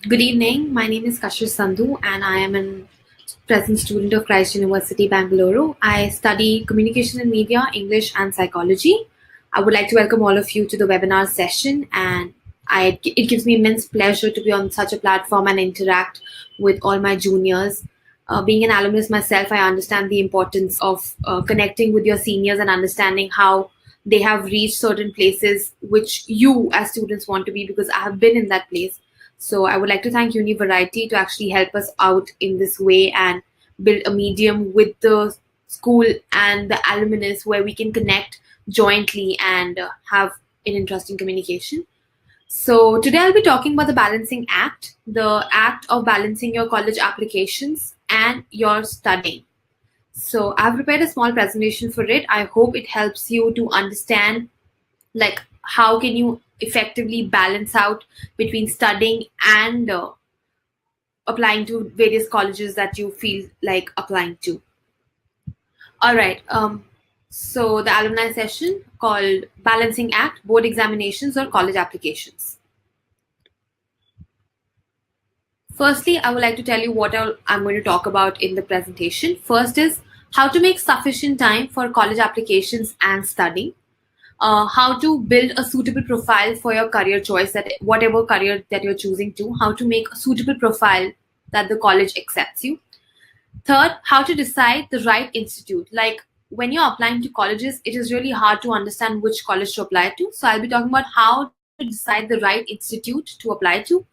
Good evening. My name is Kashish Sandhu, and I am a present student of Christ University, Bangalore. I study communication and media, English, and psychology. I would like to welcome all of you to the webinar session, and it gives me immense pleasure to be on such a platform and interact with all my juniors. Being an alumnus myself, I understand the importance of connecting with your seniors and understanding how they have reached certain places which you as students want to be, because I have been in that place. So I would like to thank Univariety to actually help us out in this way and build a medium with the school and the alumnus where we can connect jointly and have an interesting communication. So today I'll be talking about the balancing act, the act of balancing your college applications and your studying. So I've prepared a small presentation for it. I hope it helps you to understand like how can you effectively balance out between studying and applying to various colleges that you feel like applying to. All right. So the alumni session called Balancing Act, Board Examinations or College Applications. Firstly, I would like to tell you what I'm going to talk about in the presentation. First is how to make sufficient time for college applications and studying. How to build a suitable profile for your career choice, that whatever career that you're choosing to, how to make a suitable profile that the college accepts you. Third, how to decide the right institute. Like when you're applying to colleges, it is really hard to understand which college to apply to. So I'll be talking about how to decide the right institute to apply to.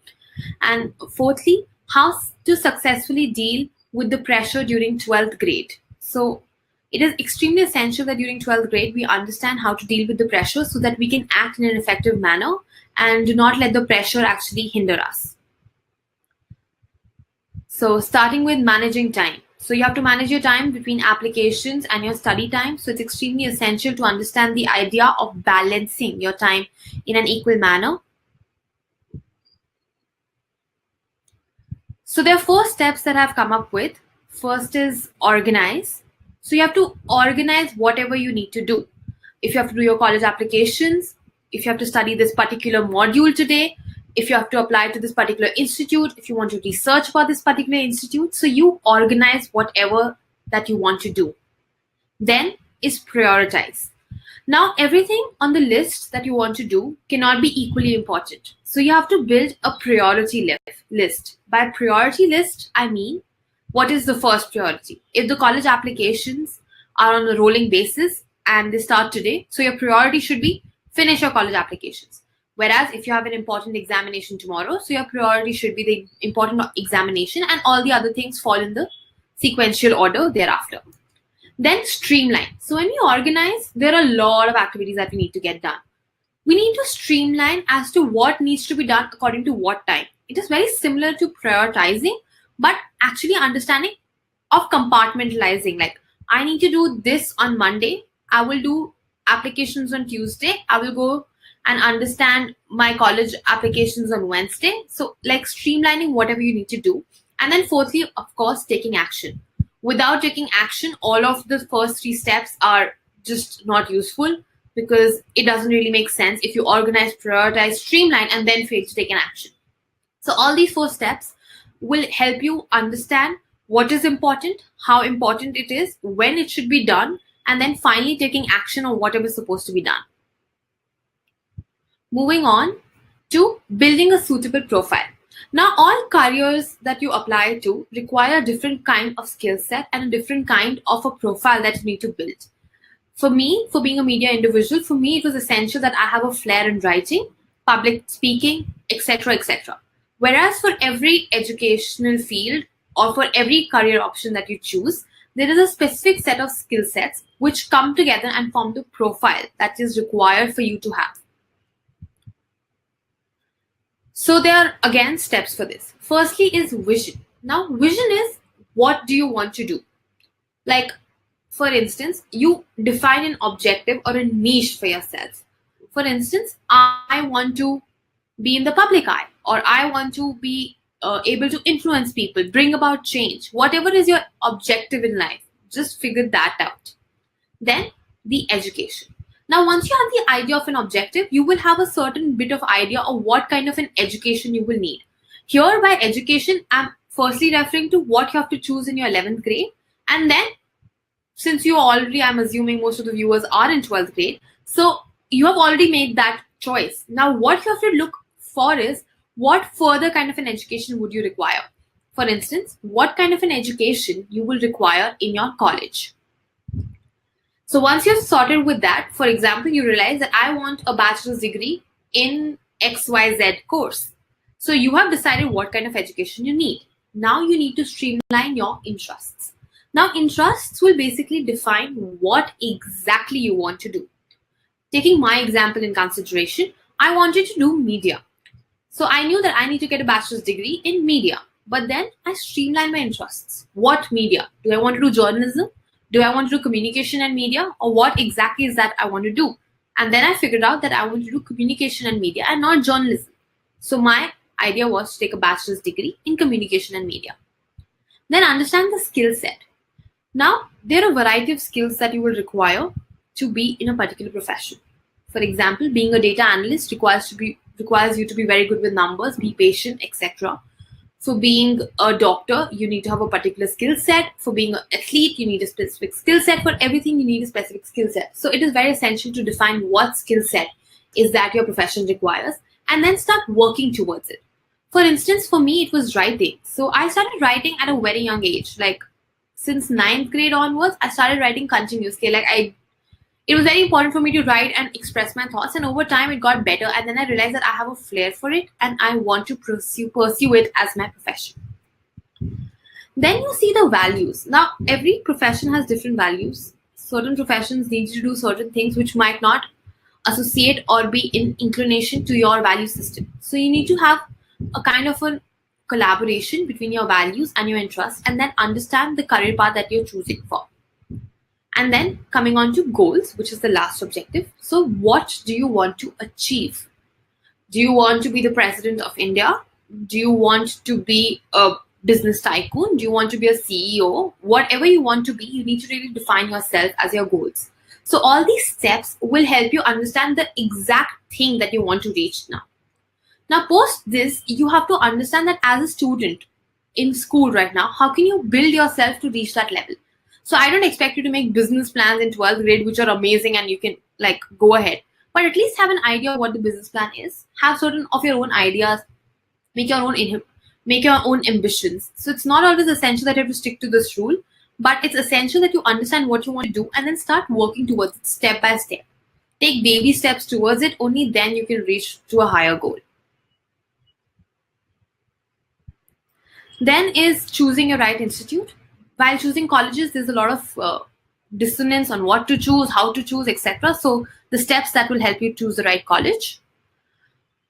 And fourthly, how to successfully deal with the pressure during 12th grade. So it is extremely essential that during 12th grade, we understand how to deal with the pressure so that we can act in an effective manner and do not let the pressure actually hinder us. So starting with managing time. So you have to manage your time between applications and your study time. So it's extremely essential to understand the idea of balancing your time in an equal manner. So there are 4 steps that I've come up with. First is organize. So you have to organize whatever you need to do. If you have to do your college applications, if you have to study this particular module today, if you have to apply to this particular institute, if you want to research about this particular institute, so you organize whatever that you want to do. Then is prioritize. Now, everything on the list that you want to do cannot be equally important. So you have to build a priority list. By priority list, I mean, what is the first priority? If the college applications are on a rolling basis and they start today, so your priority should be finish your college applications. Whereas if you have an important examination tomorrow, so your priority should be the important examination and all the other things fall in the sequential order thereafter. Then streamline. So when we organize, there are a lot of activities that we need to get done. We need to streamline as to what needs to be done according to what time. It is very similar to prioritizing, but actually understanding of compartmentalizing. Like I need to do this on Monday. I will do applications on Tuesday. I will go and understand my college applications on Wednesday. So like streamlining whatever you need to do. And then fourthly, of course, taking action. Without taking action, all of the first 3 steps are just not useful because it doesn't really make sense if you organize, prioritize, streamline, and then fail to take an action. So all these 4 steps will help you understand what is important, how important it is, when it should be done, and then finally taking action on whatever is supposed to be done. Moving on to building a suitable profile. Now, all careers that you apply to require a different kind of skill set and a different kind of a profile that you need to build. For me, for being a media individual, for me, it was essential that I have a flair in writing, public speaking, etc., etc. Whereas for every educational field or for every career option that you choose, there is a specific set of skill sets which come together and form the profile that is required for you to have. So there are again steps for this. Firstly is vision. Now vision is what do you want to do? Like for instance, you define an objective or a niche for yourself. For instance, I want to be in the public eye, or I want to be able to influence people, bring about change. Whatever is your objective in life, just figure that out. Then the education. Now, once you have the idea of an objective, you will have a certain bit of idea of what kind of an education you will need. Here by education, I'm firstly referring to what you have to choose in your 11th grade. And then, since you already, I'm assuming most of the viewers are in 12th grade, so you have already made that choice. Now, what you have to look for is what further kind of an education would you require? For instance, what kind of an education you will require in your college. So once you've sorted with that, for example, you realize that I want a bachelor's degree in XYZ course. So you have decided what kind of education you need. Now you need to streamline your interests. Now interests will basically define what exactly you want to do. Taking my example in consideration, I wanted to do media. So I knew that I need to get a bachelor's degree in media. But then I streamlined my interests. What media? Do I want to do journalism? Do I want to do communication and media? Or what exactly is that I want to do? And then I figured out that I want to do communication and media and not journalism. So my idea was to take a bachelor's degree in communication and media. Then understand the skill set. Now, there are a variety of skills that you will require to be in a particular profession. For example, being a data analyst requires you to be very good with numbers, be patient, etc. For being a doctor, you need to have a particular skill set. For being an athlete, you need a specific skill set. For everything, you need a specific skill set. So it is very essential to define what skill set is that your profession requires and then start working towards it. For instance, for me, it was writing. So I started writing at a very young age. Like since 9th grade onwards, I started writing continuously. It was very important for me to write and express my thoughts, and over time it got better, and then I realized that I have a flair for it and I want to pursue it as my profession. Then you see the values. Now every profession has different values. Certain professions need you to do certain things which might not associate or be in inclination to your value system. So you need to have a kind of a collaboration between your values and your interests, and then understand the career path that you're choosing for. And then coming on to goals, which is the last objective. So what do you want to achieve? Do you want to be the president of India? Do you want to be a business tycoon? Do you want to be a CEO? Whatever you want to be, you need to really define yourself as your goals. So all these steps will help you understand the exact thing that you want to reach now. Now, post this, you have to understand that as a student in school right now, how can you build yourself to reach that level? So I don't expect you to make business plans in 12th grade, which are amazing and you can go ahead. But at least have an idea of what the business plan is. Have certain of your own ideas. Make your own ambitions. So it's not always essential that you have to stick to this rule, but it's essential that you understand what you want to do and then start working towards it step by step. Take baby steps towards it. Only then you can reach to a higher goal. Then is choosing your right institute. While choosing colleges, there's a lot of dissonance on what to choose, how to choose, etc. So the steps that will help you choose the right college.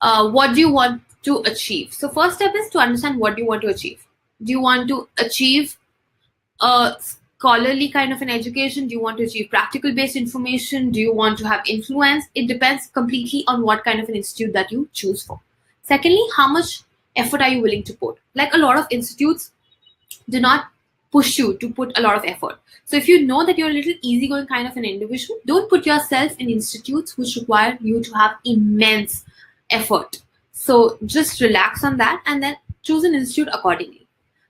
What do you want to achieve? So first step is to understand what you want to achieve. Do you want to achieve a scholarly kind of an education? Do you want to achieve practical based information? Do you want to have influence? It depends completely on what kind of an institute that you choose for. Secondly, how much effort are you willing to put? Like a lot of institutes do not push you to put a lot of effort. So if you know that you're a little easygoing kind of an individual, don't put yourself in institutes which require you to have immense effort. So just relax on that and then choose an institute accordingly.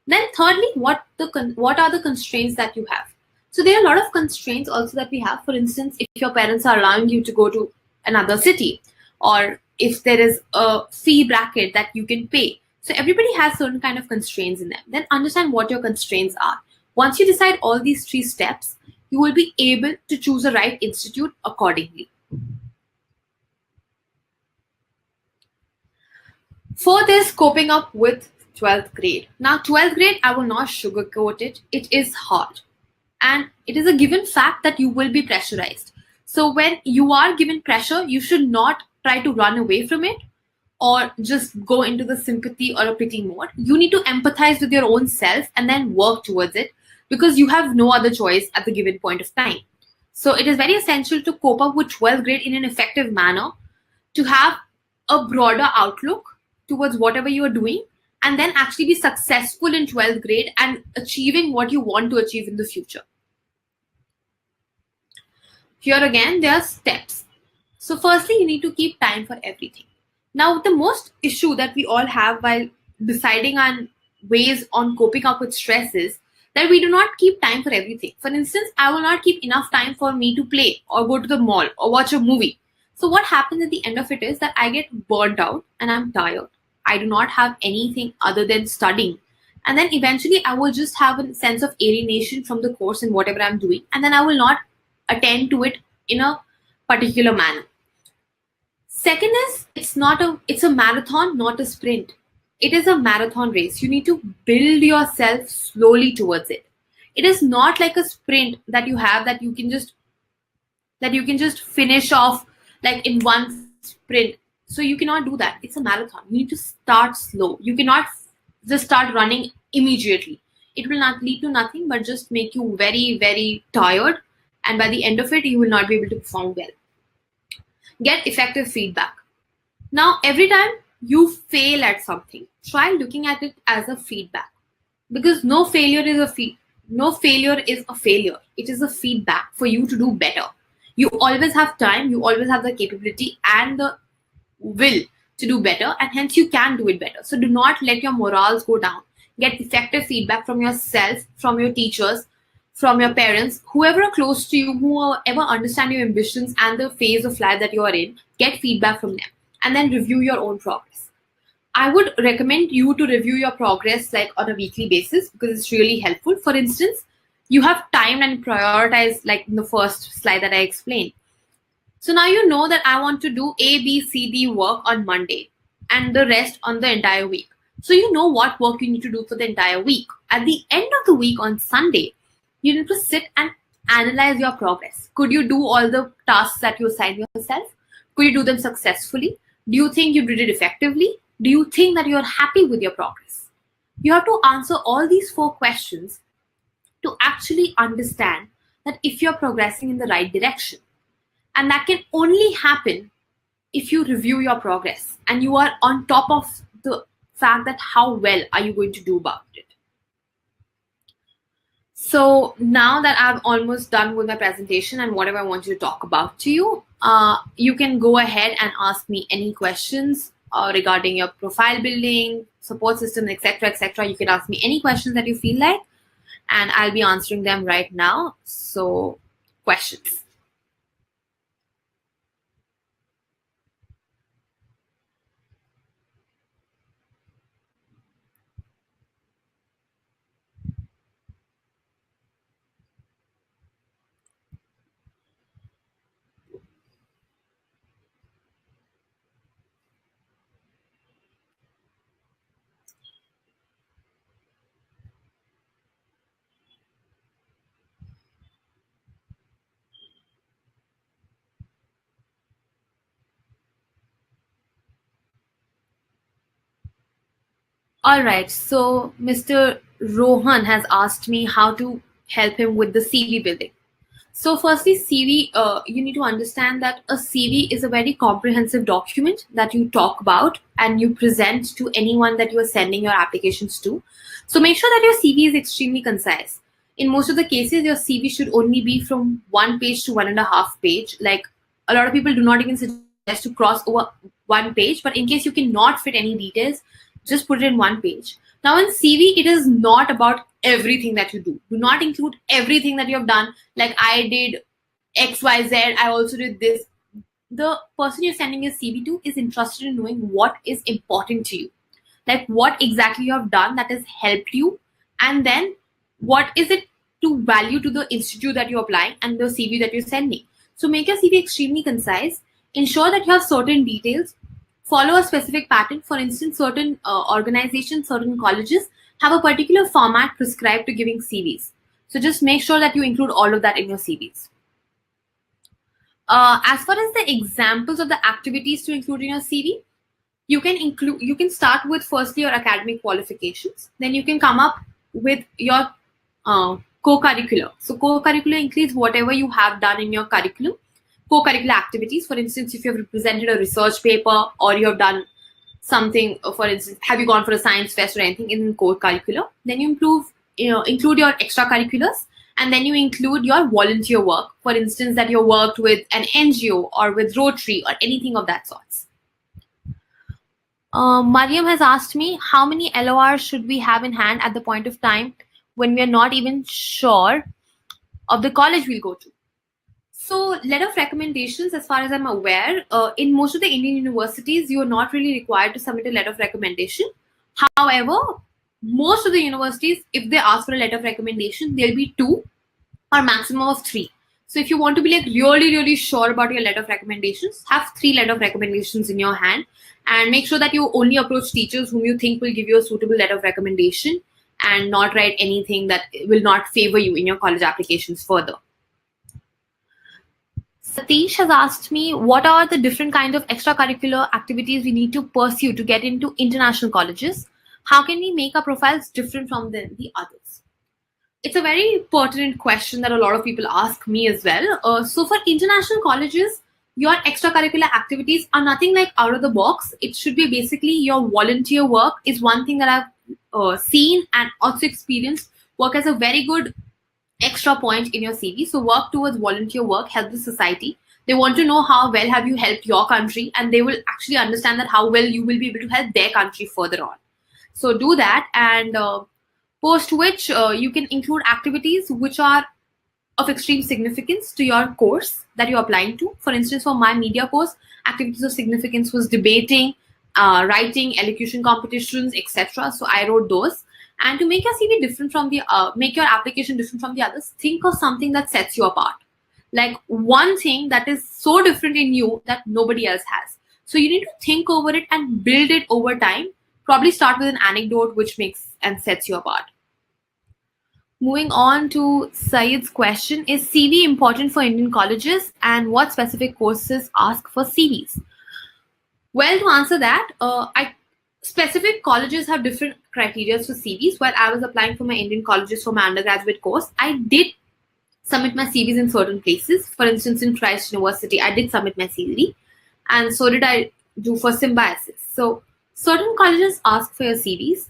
Then thirdly, what are the constraints that you have? So there are a lot of constraints also that we have. For instance, if your parents are allowing you to go to another city, or if there is a fee bracket that you can pay. So everybody has certain kind of constraints in them. Then understand what your constraints are. Once you decide all these 3 steps, you will be able to choose the right institute accordingly. For this, coping up with 12th grade. Now, 12th grade, I will not sugarcoat it. It is hard. And it is a given fact that you will be pressurized. So when you are given pressure, you should not try to run away from it or just go into the sympathy or a pity mode. You need to empathize with your own self and then work towards it, because you have no other choice at the given point of time. So it is very essential to cope up with 12th grade in an effective manner, to have a broader outlook towards whatever you are doing, and then actually be successful in 12th grade and achieving what you want to achieve in the future. Here again, there are steps. So firstly, you need to keep time for everything. Now, the most issue that we all have while deciding on ways on coping up with stress is that we do not keep time for everything. For instance, I will not keep enough time for me to play or go to the mall or watch a movie. So what happens at the end of it is that I get burnt out and I'm tired. I do not have anything other than studying. And then eventually I will just have a sense of alienation from the course and whatever I'm doing. And then I will not attend to it in a particular manner. Second is it's a marathon, not a sprint. It is a marathon race. You need to build yourself slowly towards it. It is not like a sprint that you have that you can just finish off like in one sprint. So you cannot do that. It's a marathon. You need to start slow. You cannot just start running immediately. It will not lead to nothing but just make you very, very tired. And by the end of it, you will not be able to perform well. Get effective feedback. Now, every time you fail at something, try looking at it as a feedback, because no failure is a failure. It is a feedback for you to do better. You always have time, you always have the capability and the will to do better, and hence you can do it better. So do not let your morals go down. Get effective feedback from yourself, from your teachers, from your parents, whoever are close to you, whoever understand your ambitions and the phase of life that you are in. Get feedback from them and then review your own progress. I would recommend you to review your progress like on a weekly basis, because it's really helpful. For instance, you have timed and prioritized like in the first slide that I explained. So now you know that I want to do A, B, C, D work on Monday and the rest on the entire week. So you know what work you need to do for the entire week. At the end of the week on Sunday, you need to sit and analyze your progress. Could you do all the tasks that you assigned yourself? Could you do them successfully? Do you think you did it effectively? Do you think that you're happy with your progress? You have to answer all these 4 questions to actually understand that if you're progressing in the right direction. And that can only happen if you review your progress and you are on top of the fact that how well are you going to do about it. So now that I've almost done with my presentation and whatever I want you to talk about to you, you can go ahead and ask me any questions regarding your profile building, support system, etc., etc. You can ask me any questions that you feel like, and I'll be answering them right now. So, questions. All right, so Mr. Rohan has asked me how to help him with the CV building. So firstly, CV, you need to understand that a CV is a very comprehensive document that you talk about and you present to anyone that you are sending your applications to. So make sure that your CV is extremely concise. In most of the cases, your CV should only be from 1 page to 1.5 page. Like a lot of people do not even suggest to cross over 1 page, but in case you cannot fit any details, just put it in 1 page. Now in CV, it is not about everything that you do. Do not include everything that you have done. Like I did X, Y, Z. I also did this. The person you're sending your CV to is interested in knowing what is important to you. Like what exactly you have done that has helped you. And then what is it to value to the institute that you're applying and the CV that you're sending. So make your CV extremely concise. Ensure that you have certain details. Follow a specific pattern. For instance, certain organizations, certain colleges have a particular format prescribed to giving CVs. So just make sure that you include all of that in your CVs. As far as the examples of the activities to include in your CV, you can start with firstly your academic qualifications. Then you can come up with your co-curricular. So co-curricular includes whatever you have done in your curriculum. Co-curricular activities, for instance, if you have represented a research paper or you have done something, for instance, have you gone for a science fest or anything in co-curricular, then you include your extracurriculars, and then you include your volunteer work, for instance, that you worked with an NGO or with Rotary or anything of that sorts. Mariam has asked me how many LORs should we have in hand at the point of time when we are not even sure of the college we'll go to. So, letter of recommendations, as far as I'm aware, in most of the Indian universities, you're not really required to submit a letter of recommendation. However, most of the universities, if they ask for a letter of recommendation, there'll be two or maximum of three. So if you want to be like really, really sure about your letter of recommendations, have three letter of recommendations in your hand and make sure that you only approach teachers whom you think will give you a suitable letter of recommendation and not write anything that will not favor you in your college applications further. Satish has asked me what are the different kinds of extracurricular activities we need to pursue to get into international colleges? How can we make our profiles different from the others? It's a very pertinent question that a lot of people ask me as well. So for international colleges, your extracurricular activities are nothing like out of the box. It should be basically your volunteer work is one thing that I've seen and also experienced work as a very good extra point in your CV. So work towards volunteer work, help the society. They want to know how well have you helped your country, and they will actually understand that how well you will be able to help their country further on. So do that, and post which you can include activities which are of extreme significance to your course that you're applying to. For instance, for my media course, activities of significance was debating, writing, elocution competitions, etc. So I wrote those. And to make your CV different from make your application different from the others, think of something that sets you apart. Like one thing that is so different in you that nobody else has. So you need to think over it and build it over time. Probably start with an anecdote which makes and sets you apart. Moving on to Syed's question, is CV important for Indian colleges and what specific courses ask for CVs? Well, to answer that, specific colleges have different criteria for CVs. While I was applying for my Indian colleges for my undergraduate course, I did submit my CVs in certain places. For instance, in Christ University, I did submit my CV, and so did I do for Symbiosis. So certain colleges ask for your CVs.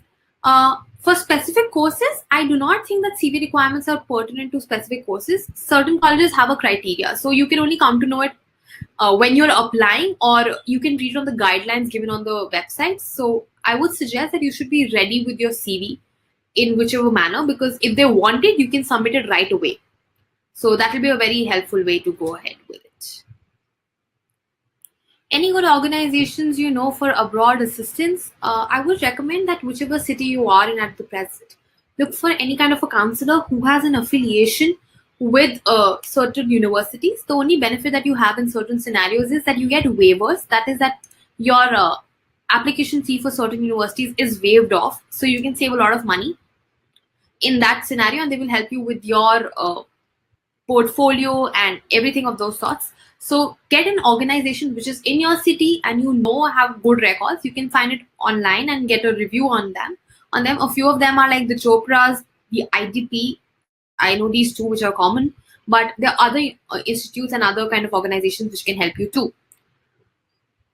For specific courses, I do not think that CV requirements are pertinent to specific courses. Certain colleges have a criteria, so you can only come to know it when you're applying, or you can read on the guidelines given on the website. So I would suggest that you should be ready with your CV in whichever manner, because if they want it, you can submit it right away. So that will be a very helpful way to go ahead with it. Any good organizations you know for abroad assistance? I would recommend that whichever city you are in at the present, look for any kind of a counselor who has an affiliation with certain universities. The only benefit that you have in certain scenarios is that you get waivers. That is that your application fee for certain universities is waived off. So you can save a lot of money in that scenario, and they will help you with your portfolio and everything of those sorts. So get an organization which is in your city and you know have good records. You can find it online and get a review on them. A few of them are like the Chopras, the IDP. I know these two which are common, but there are other institutes and other kind of organizations which can help you too.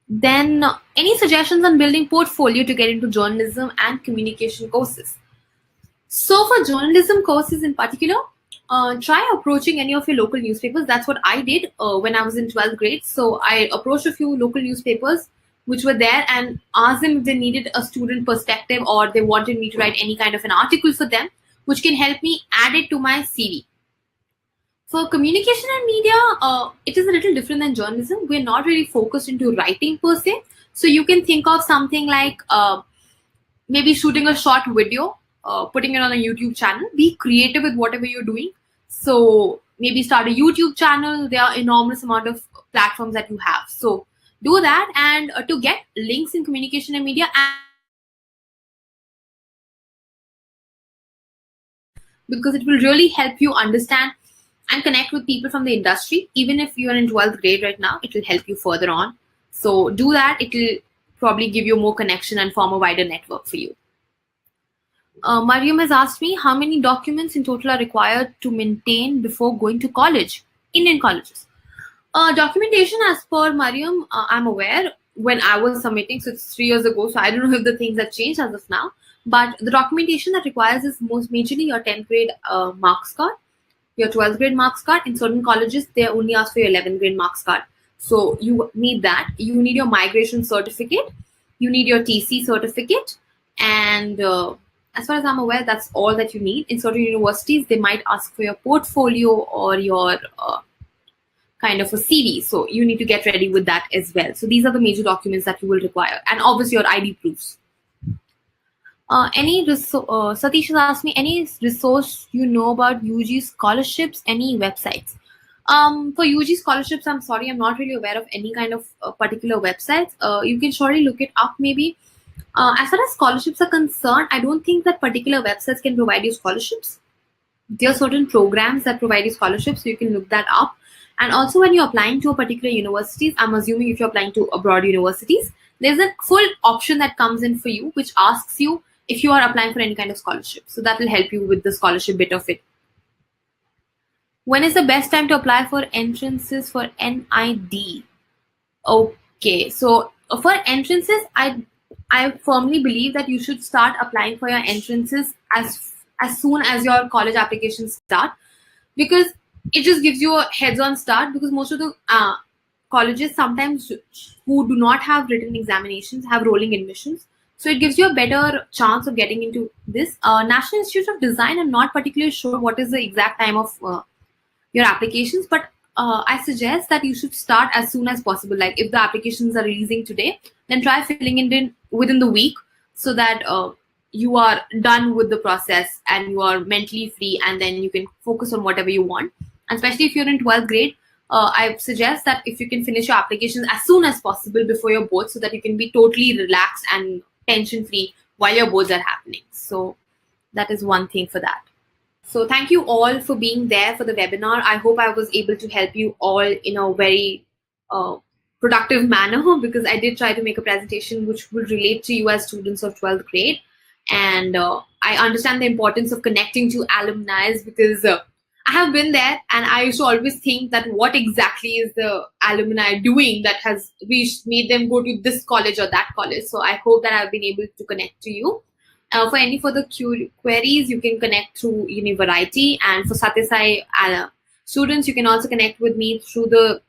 Then any suggestions on building portfolio to get into journalism and communication courses? So for journalism courses in particular, try approaching any of your local newspapers. That's what I did when I was in 12th grade. So I approached a few local newspapers which were there and asked them if they needed a student perspective or they wanted me to write any kind of an article for them, which can help me add it to my CV. For communication and media, it is a little different than journalism. We're not really focused into writing per se. So you can think of something like maybe shooting a short video, putting it on a YouTube channel. Be creative with whatever you're doing. So maybe start a YouTube channel. There are enormous amount of platforms that you have. So do that, and to get links in communication and media, because it will really help you understand and connect with people from the industry. Even if you're in 12th grade right now, it will help you further on. So do that. It will probably give you more connection and form a wider network for you. Mariam has asked me how many documents in total are required to maintain before going to college, Indian colleges. Documentation, as per Mariam, I'm aware when I was submitting, so it's 3 years ago, so I don't know if the things have changed as of now. But the documentation that requires is most majorly your 10th grade marks card, your 12th grade marks card. In certain colleges, they only ask for your 11th grade marks card. So you need that. You need your migration certificate. You need your TC certificate, and as far as I'm aware, that's all that you need. In certain universities, they might ask for your portfolio or your kind of a CV. So you need to get ready with that as well. So these are the major documents that you will require, and obviously your ID proofs. Satish has asked me any resource you know about UG scholarships, any websites. For UG scholarships, I'm sorry, I'm not really aware of any kind of particular websites. You can surely look it up maybe. As far as scholarships are concerned, I don't think that particular websites can provide you scholarships. There are certain programs that provide you scholarships, so you can look that up. And also, when you're applying to a particular universities, I'm assuming if you're applying to abroad universities, there's a full option that comes in for you, which asks you if you are applying for any kind of scholarship. So that will help you with the scholarship bit of it. When is the best time to apply for entrances for NID? Okay, so for entrances, I firmly believe that you should start applying for your entrances as soon as your college applications start, because it just gives you a heads-on start. Because most of the colleges sometimes who do not have written examinations have rolling admissions, so it gives you a better chance of getting into this. National Institute of Design, I'm not particularly sure what is the exact time of your applications, but I suggest that you should start as soon as possible. Like if the applications are releasing today, then try filling it in within the week, so that you are done with the process and you are mentally free, and then you can focus on whatever you want. And especially if you're in 12th grade, I suggest that if you can finish your applications as soon as possible before your boards, so that you can be totally relaxed and tension free while your boards are happening. So that is one thing for that. So thank you all for being there for the webinar. I hope I was able to help you all in a very productive manner, because I did try to make a presentation which will relate to you as students of 12th grade. And I understand the importance of connecting to alumni, because I have been there, and I used to always think that what exactly is the alumni doing that has made them go to this college or that college. So I hope that I've been able to connect to you. For any further queries, you can connect through Univariety, and for Satyasai students, you can also connect with me through the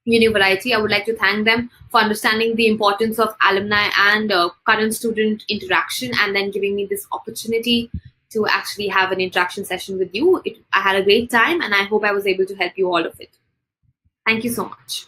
Univariety. I would like to thank them for understanding the importance of alumni and current student interaction, and then giving me this opportunity to actually have an interaction session with you. I had a great time, and I hope I was able to help you all of it. Thank you so much.